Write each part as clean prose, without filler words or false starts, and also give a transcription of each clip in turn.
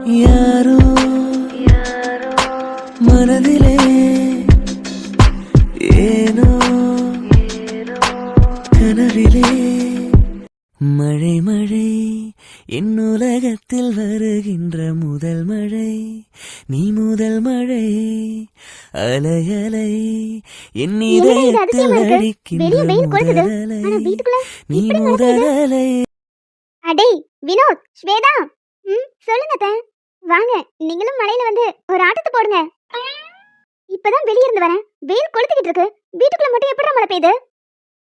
யாரோ மனதிலே ஏனோ கனவிலே மழை மழை என் உலகத்தில் வருகின்ற முதல் மழை நீ முதல் மழை அலை அலை என் இதயத்தில் அடிக்கின்ற முதல் அலை நீ முதல் அலை. அடே வினோத், ஸ்வேதா, சொல்லுங்க அத்தை. வாங்க, நீங்களும் மலையில வந்து ஒரு ஆட்டத்தை போடுங்க. இப்பதான் வெளிய இருந்து வரேன், வெயில் கொளுத்திக்கிட்டு இருக்கு. வீட்டுக்குள்ள மட்டும் எப்படி மழை பெய்யுது?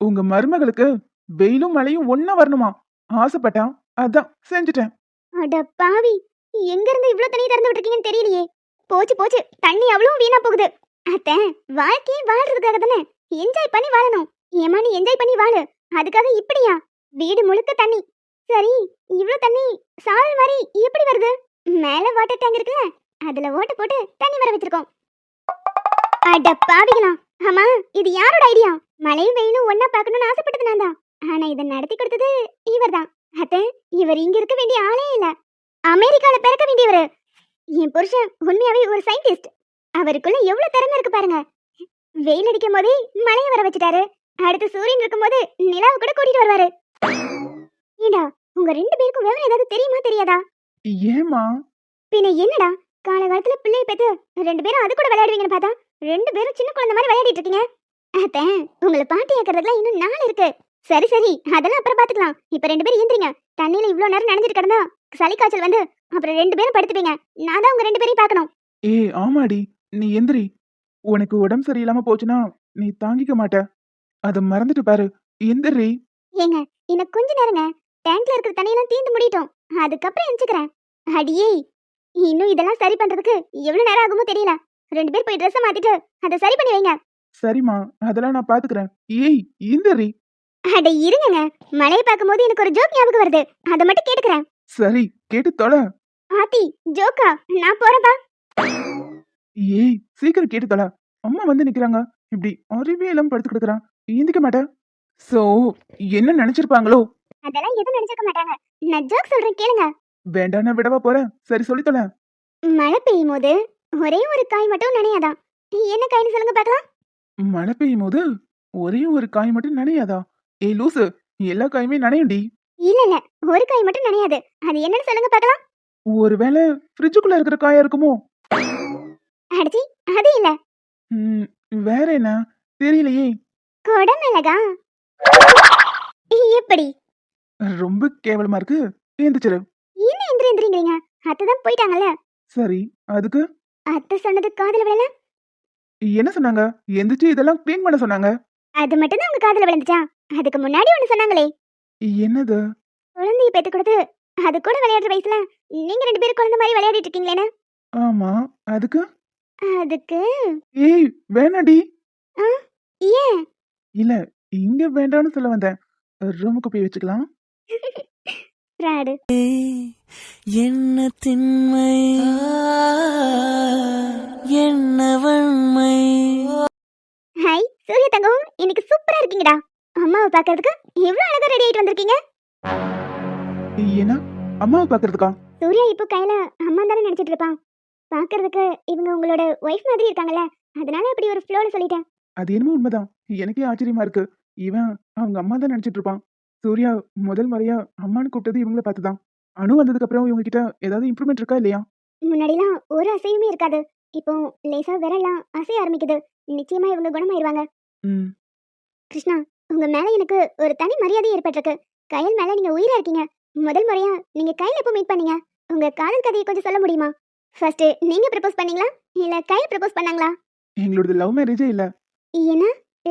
உங்க மருமகளுக்கு வெயிலும் மழையும் ஒண்ணா வரணுமா? ஆசைப்பட்டான், அதான் செஞ்சுட்டேன். அட பாவி, எங்க இருந்து இவ்ளோ தண்ணி திறந்து விட்டுருக்கீங்கன்னு தெரியலையே. போச்சு போச்சு, தண்ணி அவ்வளவு வீணா போகுது. அத்தை, வாழ்க்கையே வாழ்றதுக்காக தானே, என்ஜாய் பண்ணி வாழணும். ஏமா நீ என்ஜாய் பண்ணி வாழு, அதுக்காக இப்படியா? வீடு முழுக்க தண்ணி. சரி, இவ்ளோ தண்ணி சாரல் மாதிரி எப்படி வருது? மேல வாட்டர் டேங்க் இருக்குல்ல, அதுல ஓட்ட போட்டு தண்ணி வர வச்சிருக்கோம். அட பாவிகளா, ஆமா இது யாரோட ஐடியா? மழையும் வெயிலும் ஒன்னா பார்க்கணும்னு ஆசைப்பட்டது நான் தான். ஆனா இதை நடத்தி கொடுத்தது இவர்தான். அத்தை, இவர் இங்க இருக்க வேண்டிய ஆளே இல்ல, அமெரிக்கால பிறக்க வேண்டியவரு. என் புருஷன் உண்மையாவே ஒரு சயின்டிஸ்ட். அவருக்குள்ள எவ்வளவு திறமை இருக்கு பாருங்க. வெயில் அடிக்கும் போதே மழையை வர வச்சுட்டாரு. அடுத்து சூரியன் இருக்கும் போது நிலாவை கூட கூட்டிட்டு வருவாரு. ஏண்டா, உங்க ரெண்டு பேருக்கும் விவரம் ஏதாவது தெரியுமா தெரியாதா? ஏமா? பின்ன என்னடா, காலகாலத்துல பிள்ளைய பெத்து ரெண்டு பேரும் அது கூட விளையாடுவீங்கன்னு பார்த்தா ரெண்டு பேரும் சின்ன குழந்தை மாதிரி விளையாடிட்டு இருக்கீங்க. அத்தை, உங்களை பாட்டி ஆக்கிறதுக்குலாம் இன்னும் நாள் இருக்கு. சரி சரி, அதெல்லாம் அப்புறம் பாத்துக்கலாம். இப்ப ரெண்டு பேரும் எந்திரிங்க. தண்ணியில இவ்ளோ நேரம் நனைஞ்சிட்டு கிடந்தா சளி காய்ச்சல் வந்து அப்புறம் ரெண்டு பேரும் படுத்துப்பீங்க. நான் தான் உங்க ரெண்டு பேரையும் பார்க்கணும். ஆமாடி, நீ எந்திரி. உனக்கு உடம்பு சரியில்லாம போச்சுன்னா நீ தாங்கிக்க மாட்ட. அத மறந்துட்டு பாரு. எந்திரி. ஏங்க, இன்னும் கொஞ்ச நேரங்க, டேங்க்ல இருக்கிற தண்ணியெல்லாம் தீந்து முடியட்டும், அதுக்கப்புறம் எந்திரிக்கிறேன். அடியே, இன்னும் இதெல்லாம் சரி பண்றதுக்கு எவ்வளவு நேரம் ஆகுமோ தெரியல. ரெண்டு பேர் போய் ட்ரெஸ் மாத்திட்டு அதை சரி பண்ணி வைங்க. சரிம்மா, அதெல்லாம் நான் பாத்துக்கிறேன். எந்திரி. அட இருங்க, மழையை பார்க்கும்போது எனக்கு ஒரு ஜோக் ஞாபகம் வருது, அதை மட்டும் கேட்டுக்கிறேன். சரி, கேட்டு தொலை. ஆத்தி, ஜோக்கா? நான் போறேன்பா. சீக்கிரம் கேட்டு தொலை. அம்மா வந்து நிக்கிறாங்க. இப்படி அறிவே எல்லாம் படுத்து கிடக்குறான். எந்திக்க மாட்டேன். சோ என்ன நினைச்சிருப்பாங்களோ? அதெல்லாம் எதுவும் நினைச்சிருக்க மாட்டாங்க. நான் ஜோக் சொல்றேன், கேளுங்க. வேண்டாம், நான் விடவா போறேன். சரி, சொல்லி தொலை. மழை பெய்யும் போது ஒரே ஒரு காய் மட்டும் நனையாதான். என்ன காய்னு சொல்லுங்க பார்க்கலாம். மழை பெய்யும் போது ஒரே ஒரு காய் மட்டும் நனையாதா? லூசு, எல்லா காயுமே நனையும்டி. இல்ல இல்ல, ஒரு காய் மட்டும் நனையாது. அது என்னன்னு சொல்லுங்க பார்க்கலாம். ஒருவேளை ஃப்ரிட்ஜுக்குள்ள இருக்கிற காயா இருக்குமோ? அடிச்சி, அது இல்ல. வேற என்ன? தெரியலையே. கொடமிளகா. எப்படி? ரொம்ப கேவலமா இருக்கு. எந்திரிச்சிரு. என்ன எந்திரிங்கிறீங்க? அத்தைதான் போயிட்டாங்கல்ல. சரி, அதுக்கு அத்தை சொன்னது காதுல விழல. என்ன சொன்னாங்க? எந்திரிச்சு இதெல்லாம் க்ளீன் பண்ண சொன்னாங்க. அது மட்டும் தான் உங்க காதுல விழுந்துச்சா? அதுக்கு முன்னாடி ஒண்ணு சொன்னாங்களே. என்னது? குழந்தைய பெத்து கொடுத்து அது கூட விளையாடுற வயசுல நீங்க ரெண்டு பேரும் குழந்தை மாதிரி விளையாடிட்டு இருக்கீங்களேன்னு. ஆமா, அதுக்கு அதுக்கு வேணாடி. ஏன்? இல்ல, இங்க வேண்டாம்னு சொல்ல வந்தேன். ரூமுக்கு போய் வச்சுக்கலாம். ராடு. என்ன திண்மை என்ன வன்மை. ஹாய் சூரிய தங்கம், இன்னைக்கு சூப்பரா இருக்கீங்கடா. அம்மாவை பார்க்கிறதுக்கு எவ்வளவு அழகா ரெடி ஆயிட்டு வந்திருக்கீங்க. என்ன? அம்மாவை பாக்குறதுக்கா? சூர்யா இப்போ கையில அம்மா தானே நினைச்சிட்டு இருப்பான். பார்க்கிறதுக்கு இவங்க உங்களோட ஒய்ஃப் மாதிரி இருக்காங்கல்ல, அதனால அப்படி ஒரு ஃப்ளோல சொல்லிட்டேன். அது என்னமோ உண்மைதான். எனக்கே ஆச்சரியமா இருக்கு. இவன் அவங்க அம்மா தான் நினைச்சிட்டு இருப்பான். சூர்யா முதல் முறையா அம்மான்னு கூப்பிட்டது இவங்கள பார்த்துதான். அனு வந்ததுக்கு அப்புறம் இவங்க கிட்ட ஏதாவது இம்ப்ரூவ்மெண்ட் இருக்கா இல்லையா? முன்னாடிலாம் ஒரு அசையுமே இருக்காது, இப்போ லேசா விரலாம் அசைய ஆரம்பிக்குது. நிச்சயமா இவங்க குணமாயிருவாங்க. கிருஷ்ணா, உங்க மேல எனக்கு ஒரு தனி மரியாதை ஏற்பட்டிருக்கு. கையல் மேல நீங்க உயிரா இருக்கீங்க. முதல் முறையா நீங்க கையில எப்போ மீட் பண்ணீங்க? உங்க காதல் கதையை கொஞ்சம் சொல்ல முடியுமா? ஃபர்ஸ்ட் நீங்க ப்ரப்போஸ் பண்ணீங்களா இல்ல கையில் ப்ரப்போஸ் பண்ணாங்களா? எங்களோட லவ் மேரேஜே இல்ல. என்ன,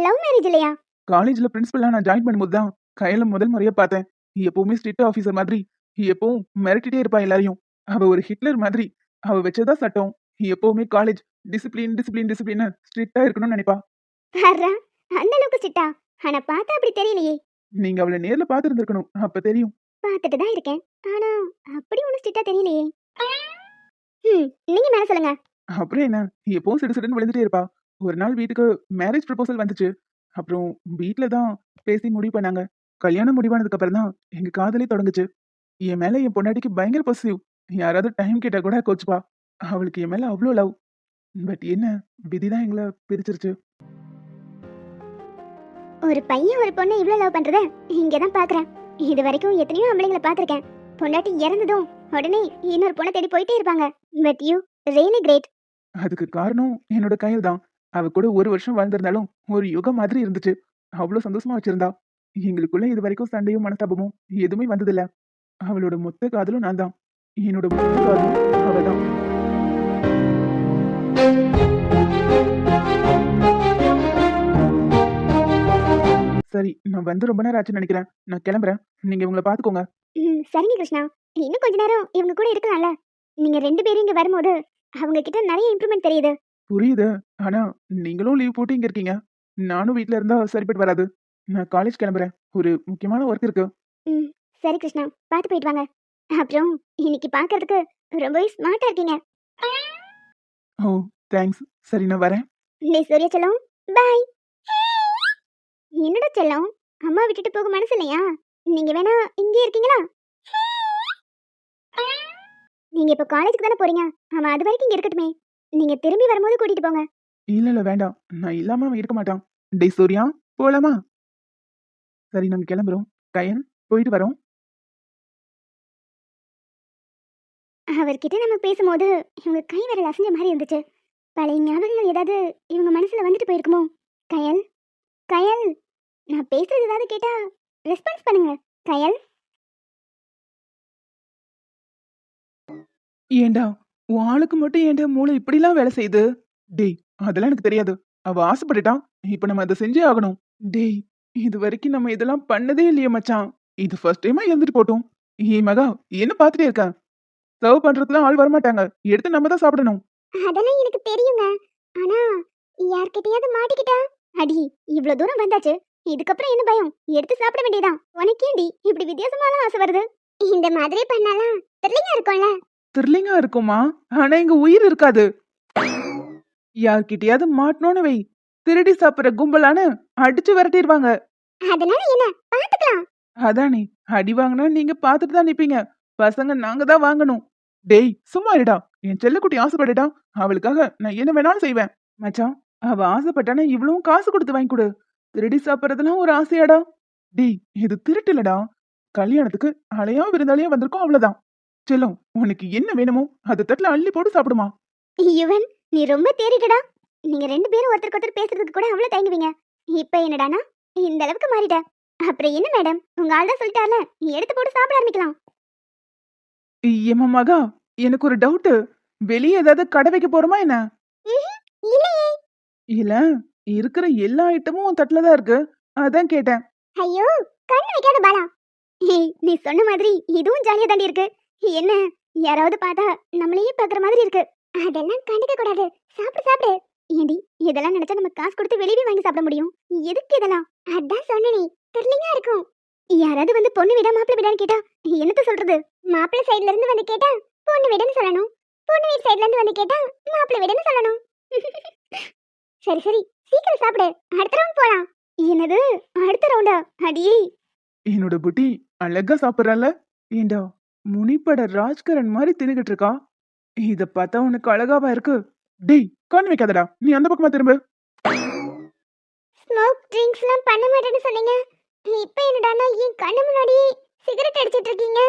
லவ் மேரேஜ் இல்லையா? காலேஜ்ல பிரின்சிபலா நான் ஜாயின் பண்ணும்போது தான் கையில முதல் முறையா பார்த்தேன். எப்பவுமே ஸ்ட்ரிக்ட் ஆபீசர் மாதிரி எப்பவும் மிரட்டிட்டே இருப்பா எல்லாரையும். அவ ஒரு ஹிட்லர் மாதிரி. அவ வச்சதா சட்டம். எப்பவுமே காலேஜ் டிசிப்ளின் டிசிப்ளின் டிசிப்ளின் ஸ்ட்ரிக்டா இருக்கணும்னு நினைப்பா. ஹர்ரா, அந்த அளவுக்கு சிட்டா? ஆனா பார்த்தா அப்படி தெரியலையே. நீங்க அவளை நேர்ல பார்த்திருந்திருக்கணும், அப்ப தெரியும். பார்த்துட்டு தான் இருக்கேன், ஆனா அப்படி ஒன்றும் ஸ்ட்ரிக்டா தெரியலையே. நீங்க மேல சொல்லுங்க. அப்புறம் என்ன, எப்பவும் சிடுசிடுன்னு விழுந்துட்டே இருப்பா. ஒரு நாள் வீட்டுக்கு மேரேஜ் ப்ரப்போசல் வந்துச்சு. அப்புறம் வீட்ல தான் பேசி முடிவு பண்ணாங்க. கல்யாணம் முடிவானதுக்கு அப்புறம் தான் எங்க காதலே தொடங்குச்சு. என் மேல என் பொண்டாட்டிக்கு பயங்கர பொசிவ். யாராவது டைம் கேட்டா கூட கோச்சுப்பா. அவளுக்கு என் மேல அவ்வளோ லவ். பட் என்ன, விதிதான் எங்களை பிரிச்சிருச்சு. ஒரு பையன் ஒரு பொண்ணை இவ்வளவு லவ் பண்றத இங்கதான் பாக்குறேன். இது வரைக்கும் எத்தனையோ ஆம்பளைங்களை பாத்திருக்கேன். பொண்டாட்டி இறந்ததும் உடனே இன்னொரு பொண்ணை தேடி போயிட்டே இருப்பாங்க. But you really great. அதுக்கு காரணம் என்னோட கையில் தான். அவ கூட ஒரு வருஷம் வாழ்ந்திருந்தாலும் ஒரு யுகம் மாதிரி இருந்துச்சு. அவ்வளோ சந்தோஷமா வச்சிருந்தா. எங்களுக்குள்ள இது வரைக்கும் சண்டையும் மனஸ்தாபமும் எதுவுமே வந்ததில்ல. அவளோட மொத்த காதலும் நான் தான். என்னோட மொத்த காதலும் அவதான். சரி, நான் வந்து ரொம்ப நேரம் ஆச்சுன்னு நினைக்கிறேன். நான் கிளம்புறேன். நீங்க இவங்கள பாத்துக்கோங்க. சரிங்க கிருஷ்ணா, இன்னும் கொஞ்ச நேரம் இவங்க கூட இருக்கலாம்ல. நீங்க 2 பேரும் இங்க வரும்போது அவங்க கிட்ட நிறைய இம்ப்ரூவ்மெண்ட் தெரியுது. புரியுது. ஆனா நீங்களும் லீவ் போட்டு இங்க இருக்கீங்க. நானும் வீட்ல இருந்தா சரிப்பட்டு வராது. நான் காலேஜ் கிளம்புறேன். ஒரு முக்கியமான ஒர்க் இருக்கு. ம் சரி கிருஷ்ணா, பார்த்து போயிட்டு வாங்க. அப்புறம் இன்னைக்கு பார்க்கறதுக்கு ரொம்பவே ஸ்மார்ட்டா இருக்கீங்க. ஓ, தேங்க்ஸ். சரி, நான் வரேன். டேய் சூர்யா செல்லம், பாய். என்னடா செல்லம், அம்மா விட்டுட்டு போக மனசு இல்லையா? நீங்க வேணா இங்கே இருக்கீங்களா? நீங்க இப்ப காலேஜுக்கு தானே போறீங்க. அவன் அது வரைக்கும் இங்க இருக்கட்டுமே. நீங்க திரும்பி வரும்போது கூட்டிட்டு போங்க. இல்ல வேண்டாம். நான் இல்லாம அவன் இருக்க மாட்டான். டேய் சூர்யா, போலாமா? சரி, நாங்க கிளம்புறோம். கயல், போயிட்டு வரோம். அவர்கிட்ட நம்ம பேசும்போது இவங்க கை விரல் அசைஞ்ச மாதிரி இருந்துச்சு. பழைய ஞாபகங்கள் ஏதாவது இவங்க மனசுல வந்துட்டு போயிருக்குமோ? கயல், கயல், நான் பேசுறது ஏதாவது கேட்டா ரெஸ்பான்ஸ் பண்ணுங்க. கயல். ஏண்டா, உன் ஆளுக்கு மட்டும் ஏண்டா மூளை இப்படிலாம் வேலை செய்யுது? டேய், அதெல்லாம் எனக்கு தெரியாது. அவ ஆசைப்பட்டுட்டான். இப்ப நம்ம அதை செஞ்சே ஆகணும். டேய், இது வரைக்கும் நம்ம இதெல்லாம் பண்ணதே இல்லையே மச்சான். இது ஃபர்ஸ்ட் டைமா இருந்துட்டு போட்டோம். ஏய் மகா, என்ன பார்த்துட்டே இருக்க? சர்வ் பண்றதுலாம் ஆள் வரமாட்டாங்க. எடுத்து நம்ம தான் சாப்பிடணும். அதெல்லாம் எனக்கு தெரியுங்க. ஆனா யார்கிட்டயாவது மாட்டிக்கிட்டா? அடி, இவ்வளவு தூரம் வந்தாச்சு. இதுக்கப்புறம் என்ன பயம்? எடுத்து சாப்பிட வேண்டியதான். உனக்கேண்டி இப்படி வித்தியாசமான ஆசை வருது? இந்த மாதிரி பண்ணாலாம் த்ரில்லிங்கா இருக்கும்ல. த்ரில்லிங்கா இருக்குமா? ஆனா இங்க உயிர் இருக்காது. யார்கிட்டயாவது மாட்டணும்னு வை, திருடி சாப்பிடுற கும்பலான அடிச்சு விரட்டிடுவாங்க. அதனால என்ன, பாத்துக்கலாம். அதானே, அடி வாங்கினா நீங்க பாத்துட்டு தான் நிப்பீங்க. பசங்க நாங்க தான் வாங்கணும். டேய் சும்மா இருடா. என் செல்லக்குட்டி ஆசைப்பட்டுட்டா. அவளுக்காக நான் என்ன வேணாலும் செய்வேன். மச்சான், அவ ஆசைப்பட்டானா இவ்வளவும் காசு கொடுத்து வாங்கி கொடு. திருடி சாப்பிடுறதுலாம் ஒரு ஆசையாடா? டேய், இது திருட்டுலடா. கல்யாணத்துக்கு அலையா விருந்தாளியா வந்திருக்கோம், அவ்வளவுதான். செல்லம், உனக்கு என்ன வேணுமோ அதை தட்டுல அள்ளி போட்டு சாப்பிடுமா. யுவன், நீ ரொம்ப தேறிட்டடா. நீங்க 2 பேரும் ஒருத்தருக்கு ஒருத்தர் பேசுறதுக்கு கூட அவ்வளவு தயங்குவீங்க. இப்ப என்னடானா இந்த அளவுக்கு மாறிட்ட. அப்புறம் என்ன மேடம், உங்க ஆள் தான் சொல்லிட்டார்ல, நீ எடுத்து போட்டு சாப்பிட ஆரம்பிக்கலாம். ஏம்மா மகா, எனக்கு ஒரு டவுட். வெளியே ஏதாவது கடை வைக்க போறோமா என்ன? இல்லையே. இல்ல, இருக்கிற எல்லா ஐட்டமும் உன் தட்டுல தான் இருக்கு. அதான் கேட்டேன். ஐயோ, கண்ணு வைக்காத பாலா. ஏய், நீ சொன்ன மாதிரி இதுவும் ஜாலியா தாண்டி இருக்கு. என்ன, யாராவது பார்த்தா நம்மளையே பாக்குற மாதிரி இருக்கு. அதெல்லாம் கண்டுக்க கூடாது. சாப்பிடு சாப்பிடு. ஏண்டி, இதெல்லாம் நினைச்சா நம்ம காசு கொடுத்து வெளியே வாங்கி சாப்பிட முடியும். எதுக்கு இதெல்லாம்? அதான் சொன்னேனே, த்ரில்லிங்கா இருக்கும். யாராவது வந்து பொண்ணு விட மாப்பிள்ளை விடான்னு கேட்டா என்னத்த சொல்றது? மாப்பிள்ளை சைடுல இருந்து வந்து கேட்டா பொண்ணு விடன்னு சொல்லணும். பொண்ணு வீட்டு சைடுல இருந்து வந்து கேட்டா மாப்பிள்ளை விடன்னு சொல்லணும். சரி சரி, சீக்கிரம் சாப்பிடு. அடுத்த ரவுண்ட் போலாம். என்னது அடுத்த ரவுண்டா? அடியே, என்னோட புட்டி அழகா சாப்பிடுறால. ஏண்டா, முனிப்பட ராஜ்கரன் மாதிரி தின்னுகிட்டு இருக்கா. இத பார்த்தா உனக்கு அழகாவா இருக்கு? டேய், கண்ணு வைக்காதடா. நீ அந்த பக்கமா திரும்ப. ஸ்மோக் ட்ரிங்க்ஸ்லாம் பண்ண மாட்டேன்னு சொன்னீங்க. இப்போ என்னடானா என் கண்ணு முன்னாடி சிகரெட் அடிச்சிட்டு இருக்கீங்க.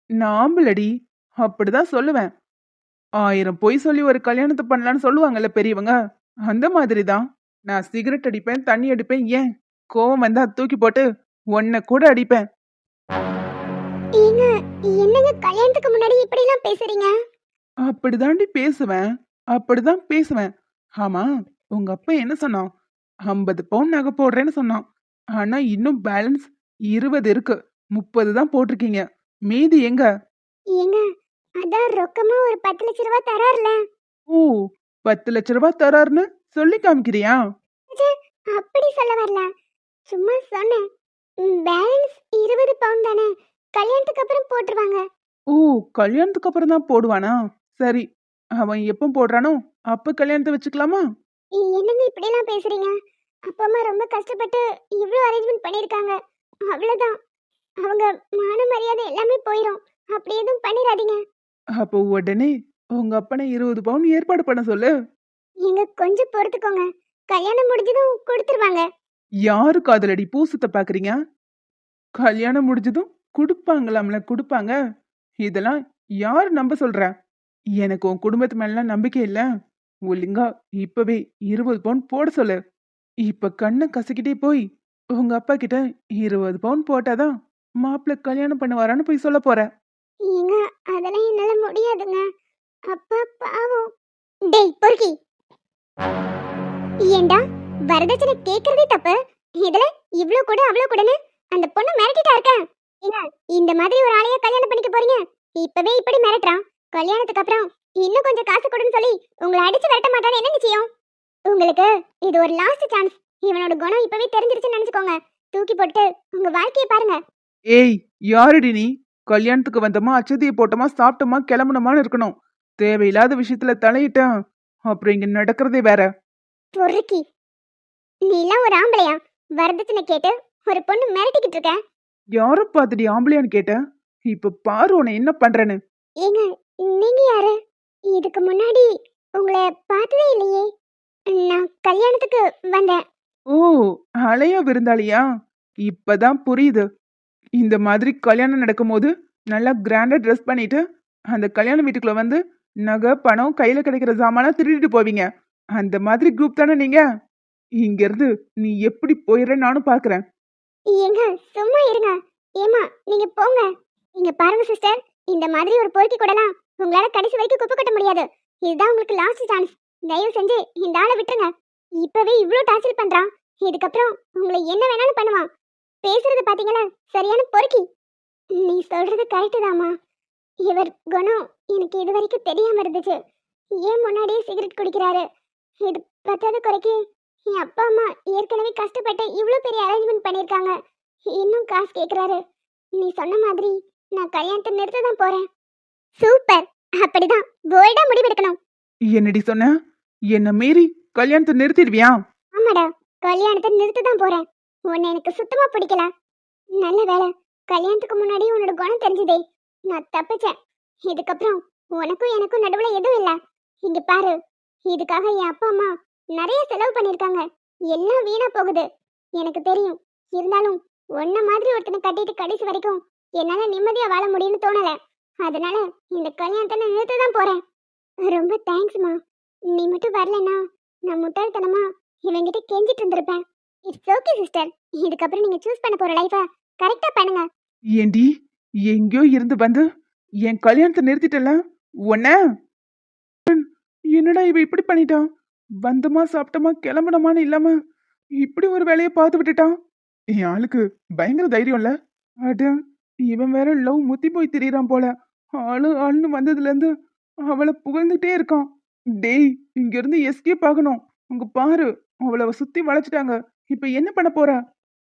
நாம்பலடி, அப்படிதான் சொல்லுவேன். 1000 பொய் சொல்லி ஒரு கல்யாணத்தை பண்ணலான்னு சொல்லுவாங்கல்ல பெரியவங்க, அந்த மாதிரி தான். நான் சிகரெட் அடிப்பேன், தண்ணி அடிப்பேன். ஏன் கோவம் வந்தா தூக்கி போட்டு உன்னை கூட அடிப்பேன். ஏங்க, என்னங்க கல்யாணத்துக்கு முன்னாடி இப்படி எல்லாம் பேசுறீங்க? அப்படிதாண்டி பேசுவேன். அப்படிதான் பேசுவேன். ஆமா, உங்க அப்பா என்ன சொன்னான்? 50 பவுன் நகை போடுறேன்னு சொன்னான். ஆனா இன்னும் பேலன்ஸ் 20 இருக்கு. 30 தான் போட்டிருக்கீங்க. மீதி எங்க? ஏங்க, அதான் ரொக்கமா ஒரு 10 லட்சம் ரூபாய் தரார்ல. ஓ, 10 லட்ச ரூபாய் தராருன்னு சொல்லி காமிக்கிறியா? ச்சே, அப்படி சொல்ல வரல. சும்மா சொன்னேன். பேலன்ஸ் 20 பவுன் தானே, கல்யாணத்துக்கு அப்புறம் போட்டுருவாங்க. ஓ, கல்யாணத்துக்கு அப்புறம் தான் போடுவானா? சரி, அவன் எப்போ போடுறானோ அப்ப கல்யாணத்தை வச்சுக்கலாமா? என்னங்க இப்படி எல்லாம் பேசுறீங்க? அப்பா அம்மா ரொம்ப கஷ்டப்பட்டு இவ்ளோ அரேஞ்ச்மெண்ட் பண்ணிருக்காங்க. அவ்வளவுதான். அவங்க மான மரியாதை எல்லாமே போயிடும். அப்படி எதுவும் பண்ணிடாதீங்க. அப்போ உடனே உங்க அப்பனை 20 பவுன் ஏற்பாடு பண்ண சொல்லு. எங்க கொஞ்சம் பொறுத்துக்கோங்க, கல்யாணம் முடிஞ்சதும் கொடுத்துருவாங்க. யாரு காதலடி பூ சுத்த பாக்குறீங்க? கல்யாணம் முடிஞ்சதும் குடுப்பாங்களாம்ல, குடுப்பாங்க. இதெல்லாம் யாரு நம்ப சொல்ற? எனக்கு உன் குடும்பத்து மேலாம் நம்பிக்கை இல்ல. ஒழுங்கா இப்பவே 20 பவுன் போட சொல்லு. இப்ப கண்ணை கசக்கிட்டே போய் உங்க அப்பா கிட்ட 20 பவுன் போட்டாதான் மாப்பிள்ளை கல்யாணம் பண்ணுவாரான்னு போய் சொல்ல போற. ஏங்க அதெல்லாம் என்னால முடியாதுங்க. அப்பா பாவம். டேய் பொறுக்கி, ஏண்டா வரதட்சணை கேக்குறதே தப்பு, இதுல இவ்ளோ கூட அவ்ளோ கூடன்னு அந்த பொண்ணு மிரட்டிட்டா இருக்க. ஏங்க இந்த மாதிரி ஒரு ஆளைய கல்யாணம் பண்ணிக்க போறீங்க, இப்பவே இப்படி மிரட்டுறான், கல்யாணத்துக்கு அப்புறம் இன்னும் கொஞ்சம் காசு கொடுன்னு சொல்லி உங்களை அடிச்சு விரட்ட மாட்டான்னு என்ன நிச்சயம்? உங்களுக்கு இது ஒரு லாஸ்ட் சான்ஸ். இவனோட குணம் இப்பவே தெரிஞ்சிருச்சுன்னு நினைச்சுக்கோங்க. தூக்கி போட்டு உங்க வாழ்க்கையை பாருங்க. ஏய், யாருடி நீ? கல்யாணத்துக்கு வந்தோமா, அச்சதியை போட்டோமா, சாப்பிட்டோமா, கிளம்பணுமான்னு இருக்கணும். தேவையில்லாத விஷயத்துல தலையிட்டேன், அப்புறம் இங்க நடக்கிறதே வேற. பொறுக்கி, நீ எல்லாம் ஒரு ஆம்பளையா? வரதட்சணை கேட்டு ஒரு பொண்ணு மிரட்டிக்கிட்டு இருக்க. யார பாத்துடி ஆம்பளையான்னு கேட்டேன். இப்ப பாரு உன்னை என்ன பண்றேன்னு. ஏங்க நீங்க யாரு? இதுக்கு முன்னாடி உங்களை பார்த்ததே இல்லையே. நான் கல்யாணத்துக்கு வந்தேன். ஓ, அலையா விருந்தாளியா? இப்பதான் புரியுது. இந்த மாதிரி கல்யாணம் நடக்கும்போது நல்லா கிராண்டா ட்ரெஸ் பண்ணிட்டு அந்த கல்யாண வீட்டுக்குள்ள வந்து நகை பணம் கையில கிடைக்கிற சாமானா திருடிட்டு போவீங்க. அந்த மாதிரி குரூப் தானே நீங்க? இங்க இருந்து நீ எப்படி போயிடுற நானும் பாக்குறேன். ஏங்க சும்மா இருங்க. ஏமா நீங்க போங்க. நீங்க பாருங்க சிஸ்டர், இந்த மாதிரி ஒரு பொறுக்கி கூடலாம் உங்களால கடைசி வரைக்கும் குப்பை கட்ட முடியாது. இதுதான் உங்களுக்கு லாஸ்ட் சான்ஸ். தயவு செஞ்சு இந்த ஆளை விட்டுருங்க. இப்பவே இவ்ளோ டார்ச்சர் பண்றான், இதுக்கப்புறம் உங்களை என்ன வேணாலும் பண்ணுவான். பேசுறது பாத்தீங்களா, சரியான பொறுக்கி. நீ சொல்றது கரெக்டு தாமா. இவர் குணம் எனக்கு இது வரைக்கும் தெரியாம இருந்துச்சு. ஏன் முன்னாடியே சிகரெட் குடிக்கிறாரு, இது பத்தாத குறைக்கு என் அப்பா அம்மா ஏற்கனவே கஷ்டப்பட்டு இவ்வளோ பெரிய அரேஞ்ச்மெண்ட் பண்ணியிருக்காங்க, இன்னும் காசு கேட்குறாரு. நீ சொன்ன மாதிரி நான் கல்யாணத்தை நிறுத்த தான் போறேன். சூப்பர், அப்படிதான் போல்டா முடிவெடுக்கணும். என்னடி சொன்ன? என்ன மீறி கல்யாணத்தை நிறுத்திடுவியா? ஆமாடா, கல்யாணத்தை நிறுத்த தான் போறேன். உன்னை எனக்கு சுத்தமா பிடிக்கல. நல்ல வேலை, கல்யாணத்துக்கு முன்னாடி உன்னோட குணம் தெரிஞ்சுதே, நான் தப்பிச்சேன். இதுக்கப்புறம் உனக்கும் எனக்கும் நடுவுல எதுவும் இல்லை. இங்க பாரு, இதுக்காக என் அப்பா அம்மா நிறைய செலவு பண்ணிருக்காங்க, எல்லாம் வீணா போகுது எனக்கு தெரியும். இருந்தாலும் உன்ன மாதிரி ஒருத்தனை கட்டிட்டு கடைசி வரைக்கும் என்னால நிம்மதியா வாழ முடியும்னு தோணல. அதனால இந்த கல்யாணத்தை நான் நிறுத்த தான் போறேன். ரொம்ப தேங்க்ஸ்மா. நீ மட்டும் வரலன்னா நான் முட்டாள்தனமா இவங்கிட்ட கெஞ்சிட்டு இருந்திருப்பேன். இட்ஸ் ஓகே சிஸ்டர், இதுக்கப்புறம் நீங்க சூஸ் பண்ண போற லைஃபை கரெக்டா பண்ணுங்க. ஏண்டி எங்கேயோ இருந்து வந்து என் கல்யாணத்தை நிறுத்திட்டல உன்ன? என்னடா இவ இப்படி பண்ணிட்டான்? வந்தமா சாப்பிட்டமா கிளம்பணுமான்னு இல்லாம இப்படி ஒரு வேலையை பார்த்து விட்டுட்டான். என் ஆளுக்கு பயங்கர தைரியம் இல்ல. அட, இவன் வேற லவ் முத்தி போய் திரியறான் போல. ஆளுன்னு வந்ததுல இருந்து அவளை புகழ்ந்துட்டே இருக்கான். டேய், இங்க இருந்து எஸ்கேப் ஆகணும். உங்க பாரு, அவளை சுத்தி வளைச்சிட்டாங்க. இப்ப என்ன பண்ண போற?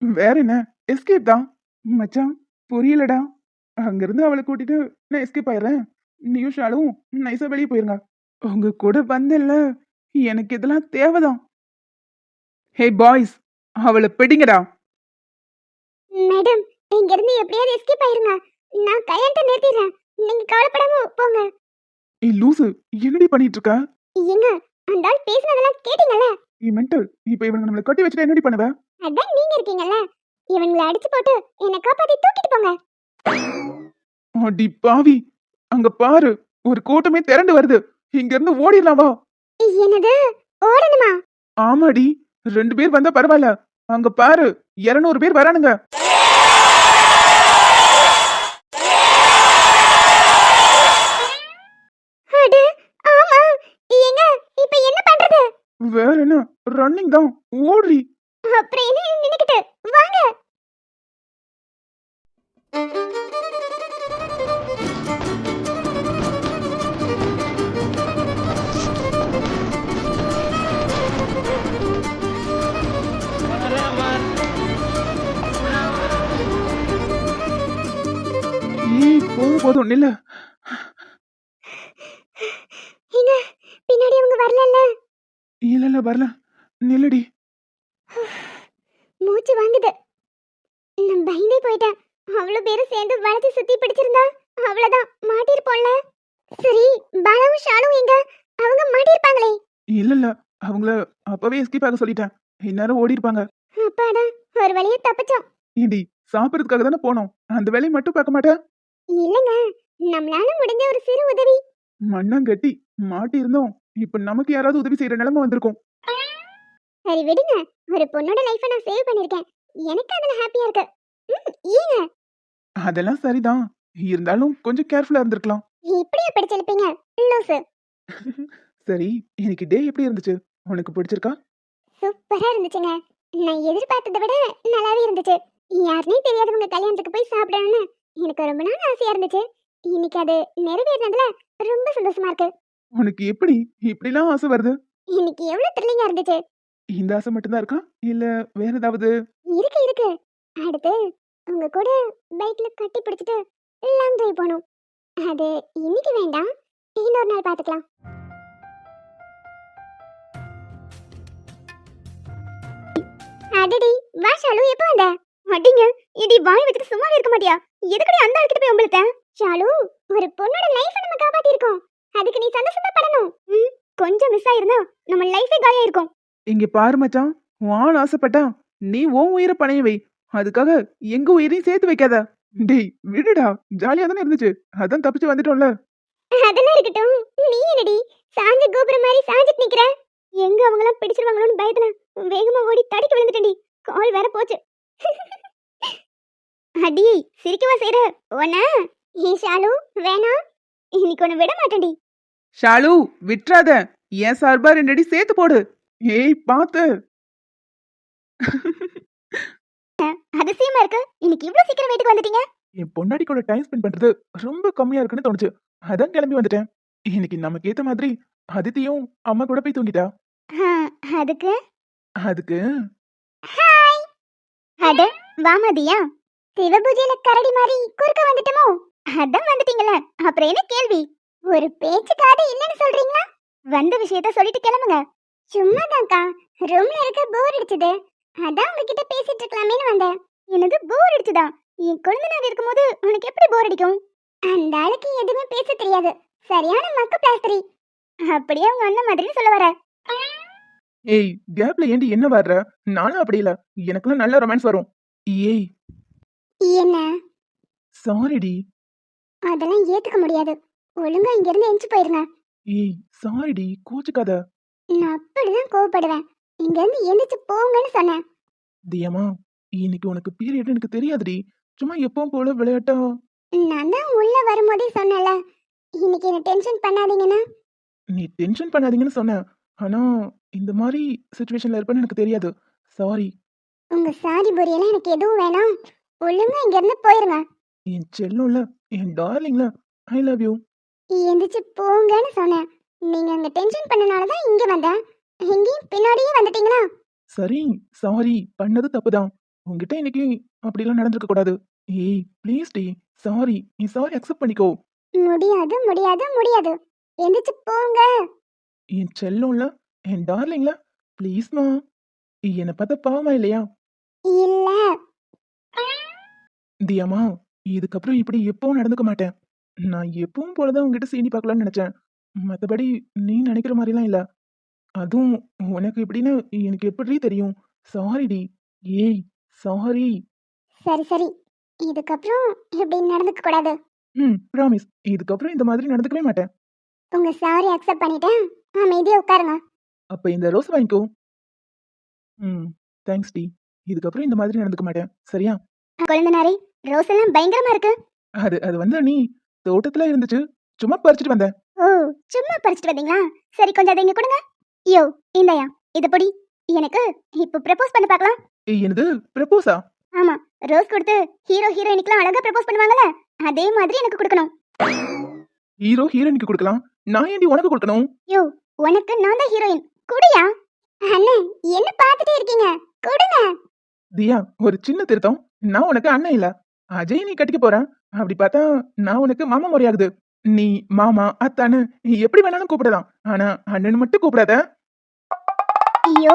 வேற என்ன, எஸ்கேப் தான் மச்சான். புரியலடா. அங்கிருந்து அவளை கூட்டிட்டு நான் எஸ்கேப் ஆயிடுறேன். நீயும் ஷாலும் நைஸா வெளியே போயிருங்க. உங்க கூட வந்தேன்ல, எனக்கு இதெல்லாம் தேவைதான். ஹே பாய்ஸ், அவளை பிடிங்கடா. மேடம், இங்க இருந்து எப்படியாவது எஸ்கேப் ஆயிருங்க. நான் கல்யாணத்தை நிறுத்திடுறேன், நீங்க கவலைப்படாம போங்க. ஏய் லூசு, என்னடி பண்ணிட்டு இருக்க? ஏங்க அந்த ஆள் பேசுனதெல்லாம் கேட்டீங்கல்ல? நீ மென்டல். இப்ப இவனுங்க நம்மளை கட்டி வச்சுட்டு என்னடி பண்ணுவ? அதான் நீங்க இருக்கீங்கல்ல, இவங்களை அடிச்சு போட்டு என்னை காப்பாத்தி தூக்கிட்டு போங்க. அடி பாவி, அங்க பாரு, ஒரு கூட்டமே திரண்டு வருது. இங்க இருந்து ஓடிடலாம் வா. என்னது, ஓடணுமா? ஆமாடி, 2 பேர் வந்தா பரவாயில்ல. அங்க பாரு, 200 பேர் வரானுங்க. அட ஆமா. ஏங்க இப்ப என்ன பண்றது? வேற என்ன, ரன்னிங் தான், ஓடுறி. அப்புறம் என்ன நின்னுக்கிட்டு வாங்க. போதும் நில்ல. ஏங்க பின்னாடி அவங்க வரலல்ல? இல்ல வரல, நில்லடி. மூச்சு வாங்குது. நான் பயந்தே போயிட்டேன். அவ்வளவு பேரும் சேர்ந்து வளைச்சு சுத்தி பிடிச்சிருந்தா அவ்வளவுதான், மாட்டிருப்போம்ல. இல்ல இல்ல அவங்கள அப்பவே எஸ்கேப் ஆக சொல்லிட்டேன். இந்நேரம் ஓடி இருப்பாங்க. அப்பாடா, ஒரு வழியா தப்பிச்சோம். ஏண்டி சாப்பிடறதுக்காக தானே போனோம், அந்த வேலையை மட்டும் பார்க்க மாட்டேன். இல்லங்க, நம்மளால முடிஞ்ச ஒரு சிறு உதவி. மண்ணாங்கட்டி மாட்டி இருந்தோம். இப்ப நமக்கு யாராவது உதவி செய்யற நிலைமை வந்திருக்கும். சரி விடுங்க, ஒரு பொண்ணோட லைஃபை நான் சேவ் பண்ணிருக்கேன். எனக்கு அதுல ஹாப்பியா இருக்கு. ஏங்க அதெல்லாம் சரிதான், இருந்தாலும் கொஞ்சம் கேர்ஃபுல்லா இருந்திருக்கலாம். இப்படியே படிச்சிருப்பீங்க லூசு. சரி, இன்னைக்கு டே எப்படி இருந்துச்சு? உனக்கு பிடிச்சிருக்கா? சூப்பரா இருந்துச்சுங்க. நான் எதிர்பார்த்ததை விட நல்லாவே இருந்துச்சு. யாருனே தெரியாதவங்க கல்யாணத்துக்கு போய் சாப்பிடணும்னு எனக்கு ரொம்ப நாள் ஆசையா இருந்துச்சு. இன்னைக்கு அது நிறைவேறினதுல ரொம்ப சந்தோஷமா இருக்கு. உனக்கு எப்படி இப்படிலாம் ஆசை வருது? இன்னைக்கு எவ்வளவு த்ரில்லிங்கா இருந்துச்சு. இந்த ஆசை மட்டும்தான் இருக்கா, இல்ல வேற ஏதாவது? இருக்கு இருக்கு. அடுத்து உங்க கூட பைக்ல கட்டி பிடிச்சிட்டு லாங் டிரைவ் போகணும். அது இன்னைக்கு வேண்டாம், இன்னொரு நாள் பாத்துக்கலாம். அடடி வா ஷாலு, எப்போ வந்த? அடிங்க, இடி வாய் வச்சுட்டு சும்மா இருக்க மாட்டியா? எதுக்கடி அந்த ஆள்கிட்ட போய் உம்பளத்த? ஷாலு, ஒரு பொண்ணோட லைஃபை நம்ம காப்பாத்தி இருக்கோம். அதுக்கு நீ சந்தோஷமா படணும். கொஞ்சம் மிஸ் ஆயிருந்தா நம்ம லைஃபே காலியா இருக்கும். இங்க பாரு மச்சான், உன் ஆசைப்பட்டா நீ உன் உயிரை பணைய வை, அதுக்காக எங்க உயிரையும் சேர்த்து வைக்காத. டேய் விடுடா, ஜாலியா தானே இருந்துச்சு, அதான் தப்பிச்சு வந்துட்டோம்ல. அதெல்லாம் இருக்கட்டும், நீ என்னடி சாஞ்ச கோபுரம் மாதிரி சாஞ்சிட்டு நிக்கிற? எங்க அவங்களாம் பிடிச்சிருவாங்களோன்னு பயத்துல வேகமா ஓடி தடிக்க விழுந்துட்டேன்டி. கால் வேற போச்சு. அடி சிரிக்கவா செய்ற? ஒண்ணா ஏ ஷாலு, வேணாம், இன்னைக்கு ஒண்ணு விட மாட்டேன்டி. ஷாலு விட்றாத, என் சார்பா 2 அடி சேர்த்து போடு. ஏய் பாத்து. அதிசயமா இருக்கு, இன்னைக்கு இவ்ளோ சீக்கிரம் வீட்டுக்கு வந்துட்டீங்க. என் பொண்டாடி கூட டைம் ஸ்பெண்ட் பண்றது ரொம்ப கம்மியா இருக்குன்னு தோணுச்சு, அதான் கிளம்பி வந்துட்டேன். இன்னைக்கு நமக்கு ஏத்த மாதிரி அதித்தியும் அம்மா கூட போய் தூங்கிட்டா. அதுக்கு அதுக்கு ஹாய். அட வாமதியா, சிவபூஜையில கரடி மாதிரி குறுக்க வந்துட்டோமோ? அதான் வந்துட்டீங்களா, அப்புறம் என்ன கேள்வி? ஒரு பேச்சுக்காக இல்லைன்னு சொல்றீங்களா? வந்த விஷயத்த சொல்லிட்டு கிளம்புங்க. சும்மாதான்க்கா, ரூம்ல இருக்க போர் அடிச்சது, அதான் உங்ககிட்ட பேசிட்டு இருக்கலாமேன்னு வந்தேன். எனக்கு போர் அடிச்சுதா? என் குழந்தைனார் இருக்கும்போது உனக்கு எப்படி போர் அடிக்கும்? அந்த ஆளுக்கு எதுவுமே பேச தெரியாது, சரியான மக்கு பிளாஸ்டரி. அப்படியே உங்க அண்ணன் மாதிரி சொல்ல வர. ஏய் கேப்ல ஏண்டி என்ன வர்ற? நானும் அப்படி இல்ல, எனக்குலாம் நல்ல ரொமான்ஸ் வரும். ஏய் என்ன? சாரிடி. அதெல்லாம் ஏத்துக்க முடியாது. ஒழுங்கா இங்க இருந்து எஞ்சி போயிருங்க. ஏய் சாரிடி, கோச்சுக்காத. நான் அப்படிதான் கோவப்படுவேன். இங்க இருந்து எந்திரிச்சு போங்கன்னு சொன்னேன். தியமா, இன்னைக்கு உனக்கு பீரியட் எனக்கு தெரியாதுடி, சும்மா எப்பவும் போல விளையாட்டா. நான் தான் உள்ள வரும்போதே சொன்னேன்ல, இன்னைக்கு என்ன டென்ஷன் பண்ணாதீங்கன்னா. நீ டென்ஷன் பண்ணாதீங்கன்னு சொன்ன, ஆனா இந்த மாதிரி சுச்சுவேஷன்ல இருப்பேன்னு எனக்கு தெரியாது. சாரி. உங்க சாரி பொரியெல்லாம் எனக்கு எதுவும் வேணாம். ஒழுங்கா இங்க இருந்து போயிருங்க. என் செல்லம்ல, என் டார்லிங்ல, ஐ லவ் யூ. எந்திரிச்சு போங்கன்னு சொன்னேன். நீங்க அங்க டென்ஷன் பண்ணனால தான் இங்க வந்தேன். எங்கேயும் பின்னாடியே வந்துட்டீங்களா? சரி, சாரி, பண்ணது தப்புதான். உன்கிட்ட இன்னைக்கு அப்படிலாம் நடந்திருக்க கூடாது. ஏய் ப்ளீஸ் டி, சாரி, நீ சாரி அக்செப்ட் பண்ணிக்கோ. முடியாது முடியாது முடியாது. எந்திரிச்சு போங்க. என் செல்லம்ல, என் டார்லிங்ல, ப்ளீஸ்மா. என்னை பார்த்தா பாவமா இல்லையா? இல்ல. தியாமா, இதுக்கப்புறம் இப்படி எப்பவும் நடந்துக்க மாட்டேன். நான் எப்பவும் போலதான் உங்ககிட்ட சீனி பார்க்கலாம்னு நினைச்சேன், மத்தபடி நீ நினைக்கிற மாதிரிலாம் இல்ல. அதுவும் உனக்கு இப்படின்னு எனக்கு எப்படி தெரியும்? சாரிடி. ஏய் சாரி. சரி சரி, இதுக்கப்புறம் இப்படி நடந்துக்க கூடாது. ப்ராமிஸ், இதுக்கப்புறம் இந்த மாதிரி நடந்துக்கவே மாட்டேன். உங்க சாரி அக்செப்ட் பண்ணிட்டேன், அமைதியா உட்காருங்க. அப்ப இந்த ரோஸ் வாங்கிக்கோ. தேங்க்ஸ் டி, இதுக்கப்புறம் இந்த மாதிரி நடந்துக்க மாட்டேன், சரியா? குழந்தனாரே, ரோஸ் எல்லாம் பயங்கரமா இருக்கு. அது அது வந்து நீ தோட்டத்துல இருந்துச்சு, சும்மா பறிச்சுட்டு வந்தேன். ஓ, சும்மா பறிச்சிட்டு வந்தீங்களா? சரி, கொஞ்சம் அதை இங்க கொடுங்க. யோ, இந்தாயா, இத பொடி. எனக்கு இப்போ ப்ரப்போஸ் பண்ணி பார்க்கலாம். ஏய், என்னது ப்ரப்போஸா? ஆமா, ரோஸ் கொடுத்து ஹீரோ ஹீரோயினுக்குலாம் அழகா ப்ரப்போஸ் பண்ணுவாங்கல்ல, அதே மாதிரி எனக்கு கொடுக்கணும். ஹீரோ ஹீரோயினுக்கு கொடுக்கலாம், நான் ஏன்டி உனக்கு கொடுக்கணும்? யோ, உனக்கு நான் தான் ஹீரோயின், குடியா. அண்ணே, என்ன பார்த்துட்டே இருக்கீங்க, கொடுங்க. தியா, ஒரு சின்ன திருத்தம், நான் உனக்கு அண்ணன் இல்ல, அஜய் நீ கட்டிக்க போற. அப்படி பார்த்தா நான் உனக்கு மாமா முறையாகுது. நீ மாமா அத்தானு எப்படி வேணாலும் கூப்பிடலாம், ஆனா அண்ணன் மட்டும் கூப்பிடாத. ஐயோ,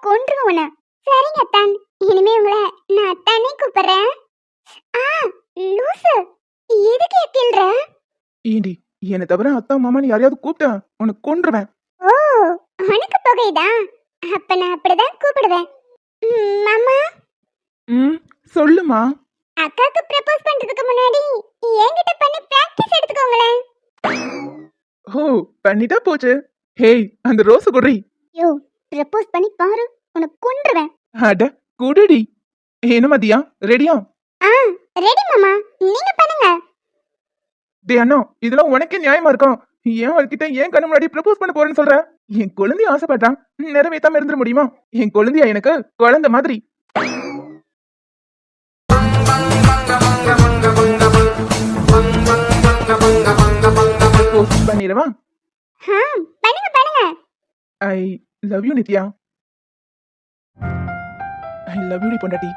கொன்றுங்க உன்னை. சரிங்க அத்தான், இனிமே உங்களை நான் அத்தானே கூப்பிடுறேன். ஆ, லூசு, எதுக்கு கிள்ற? ஏண்டி, என்னை தவிர அத்தா மாமான்னு யாரையாவது கூப்பிட்டா உனக்கு கொன்றுவேன். ஓ, உனக்கு புகையுதா? அப்ப நான் அப்படிதான் கூப்பிடுவேன். மாமா, ம் சொல்லுமா. அக்காக்கு ப்ரப்போஸ் பண்றதுக்கு முன்னாடி என்கிட்ட பண்ணி பிராக்டிஸ் எடுத்துக்கோங்களேன். ஓ பண்ணிட்டா போச்சு. ஹேய் அந்த ரோஸ் குடி. யோ, ப்ரப்போஸ் பண்ணி பாரு, உனக்கு கொன்றுவேன். அட குடுடி. என்ன மதியா ரெடியா? ஆ, ரெடி மாமா, நீங்க பண்ணுங்க. டே அண்ணா இதெல்லாம் உனக்கே நியாயமா இருக்கும். ஏன் அவர்கிட்ட ஏன் கண்ணு முன்னாடி ப்ரப்போஸ் பண்ண போறேன்னு சொல்ற? என் குழந்தைய ஆசைப்பட்டான், நிறைவேத்தாம இருந்துட முடியுமா? என் குழந்தையா எனக்கு குழந்தை மாதிரி. Propose பண்ணிடவா? ஆ, பண்ணுங்க பண்ணுங்க. I love you Nithya. I love you பொண்டாட்டி.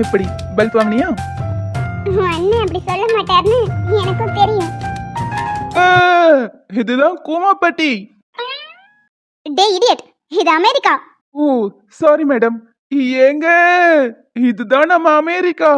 எப்படி பல்ப் வாங்கினியா? அண்ணன் அப்படி சொல்ல மாட்டாருன்னு எனக்கும் தெரியும். ஆ, இதுதான் கூமாப்பட்டி. டே இடியட், இது அமெரிக்கா. ஓ சாரி மேடம். ஏங்க இதுதான் நம்ம அமெரிக்கா.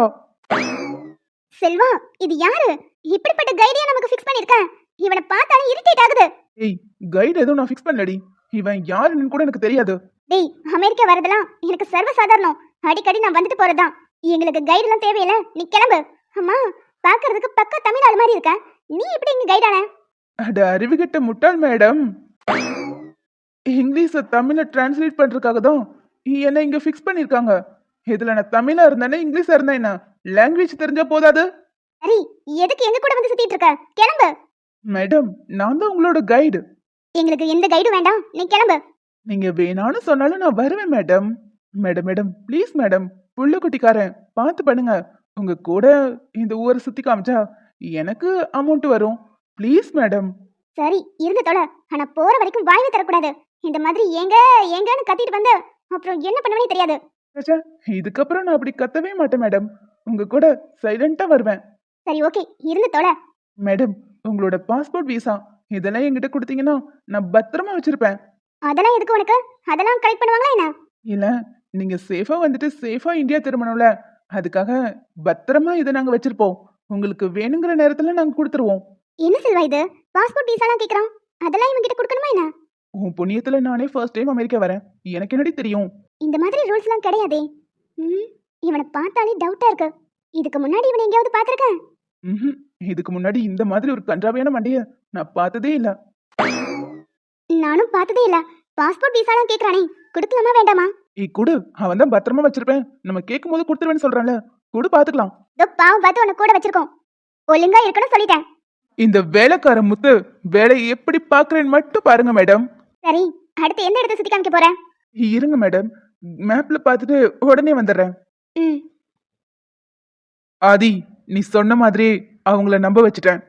செல்வா, இது யாரு? இப்படிப்பட்ட கைடியா நமக்கு ஃபிக்ஸ் பண்ணிருக்க? இவனை பார்த்தாலே இரிட்டேட் ஆகுது. ஏய் கைடு எதுவும் நான் ஃபிக்ஸ் பண்ணலடி. இவன் யாருன்னு கூட எனக்கு தெரியாது. டேய், அமெரிக்கா வரதெல்லாம் எனக்கு சர்வ சாதாரணம். அடிக்கடி நான் வந்துட்டு போறதுதான். எங்களுக்கு கைடெல்லாம் தேவையில்ல, நீ கிளம்பு. அம்மா, பாக்குறதுக்கு பக்கா தமிழ் ஆள் மாதிரி இருக்க. நீ எப்படி இங்க கைடான? அட அறிவுகிட்ட முட்டாள் மேடம். இங்கிலீஷ தமிழ டிரான்ஸ்லேட் பண்றதுக்காக தான் என்ன இங்க ஃபிக்ஸ் பண்ணிருக்காங்க. இதுல நான் தமிழா இருந்தானே இங்கிலீஷா இருந்தா என்ன? லாங்குவேஜ் தெரிஞ்சா போதாது? சரி, எதுக்கு எங்க கூட வந்து சுத்திட்டு இருக்க? கிளம்பு. மேடம் நான் தான் உங்களோட கைடு. எங்களுக்கு எந்த கைடும் வேண்டாம், நீ கிளம்பு. நீங்க வேணான்னு சொன்னாலும் நான் வருவேன் madam. Madam madam please madam, புள்ள குட்டிக்காரன் பார்த்து பண்ணுங்க. உங்க கூட இந்த ஊரை சுத்தி காமிச்சா எனக்கு அமௌண்ட் வரும். Please madam. சரி, இருந்து தொலை. ஆனா போற வரைக்கும் வாய்வே தரக்கூடாது. இந்த மாதிரி ஏங்க ஏங்கன்னு கத்திட்டு வந்த அப்புறம் என்ன பண்ணுவேனே தெரியாது. ச்சே, இதுக்கப்புறம் நான் அப்படி கத்தவே மாட்டேன் மேடம். உங்க கூட சைலண்டா வருவேன். சரி, ஓகே, இருந்து தொலை. மேடம் உங்களோட பாஸ்போர்ட் விசா இதெல்லாம் என்கிட்ட கொடுத்தீங்கன்னா நான் பத்திரமா வச்சிருப்பேன். அதெல்லாம் எதுக்கு உனக்கு? அதெல்லாம் கலெக்ட் பண்ணுவாங்களா என்ன? இல்ல நீங்க சேஃபா வந்துட்டு சேஃபா இந்தியா திரும்பணும்ல, அதுக்காக பத்திரமா இதை நாங்க வச்சிருப்போம். உங்களுக்கு வேணுங்கிற நேரத்துல நாங்க கொடுத்துருவோம். என்ன செல்வா இது? பாஸ்போர்ட் விசாலாம் கேக்குறான். அதெல்லாம் இவங்க கிட்ட கொடுக்கணுமா என்ன? உன் புண்ணியத்துல நானே ஃபர்ஸ்ட் டைம் அமெரிக்கா வரேன். எனக்கு என்னடி தெரியும்? இந்த மாதிரி ரூல்ஸ்லாம் கிடையாதே. இவனை பார்த்தாலே டவுட்டா இருக்கு. இதுக்கு முன்னாடி இவனை எங்கேயாவது பார்த்திருக்கேன்? ம்ஹும். இதுக்கு முன்னாடி இந்த மாதிரி ஒரு கன்றாவியான மண்டைய நான் பார்த்ததே இல்ல. நானும் பார்த்ததே இல்ல. பாஸ்போர்ட் விசாலாம் கேக்குறானே, கொடுக்கலாமா வேண்டாமா? குடு, அவன் தான் பத்திரமா வச்சிருப்பேன். நம்ம கேட்கும் போது கொடுத்துருவேன்னு சொல்றான்ல, குடு பாத்துக்கலாம். இதோ பாவம் பார்த்து உன்னை கூட வச்சிருக்கோம். ஒழுங்கா இருக்கணும் சொல்லிட்டேன். இந்த வேலைக்கார முத்து வேலையை எப்படி பாக்குறேன்னு மட்டும் பாருங்க மேடம். சரி, அடுத்து எந்த இடத்த சுத்தி காமிக்க போற? இருங்க மேடம், மேப்ல பார்த்துட்டு உடனே வந்துடுறேன். ம், ஆதி நீ சொன்ன மாதிரி அவங்கள நம்ப வச்சுட்டேன்.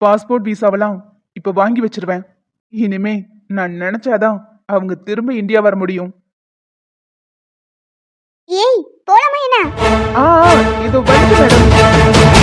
பாஸ்போர்ட் விசாவெல்லாம் இப்ப வாங்கி வச்சிருவேன். இனிமே நான் நினைச்சாதான் அவங்க திரும்ப இந்தியா வர முடியும். ஏய், போலாமா என்ன? இதோ வந்து மேடம்.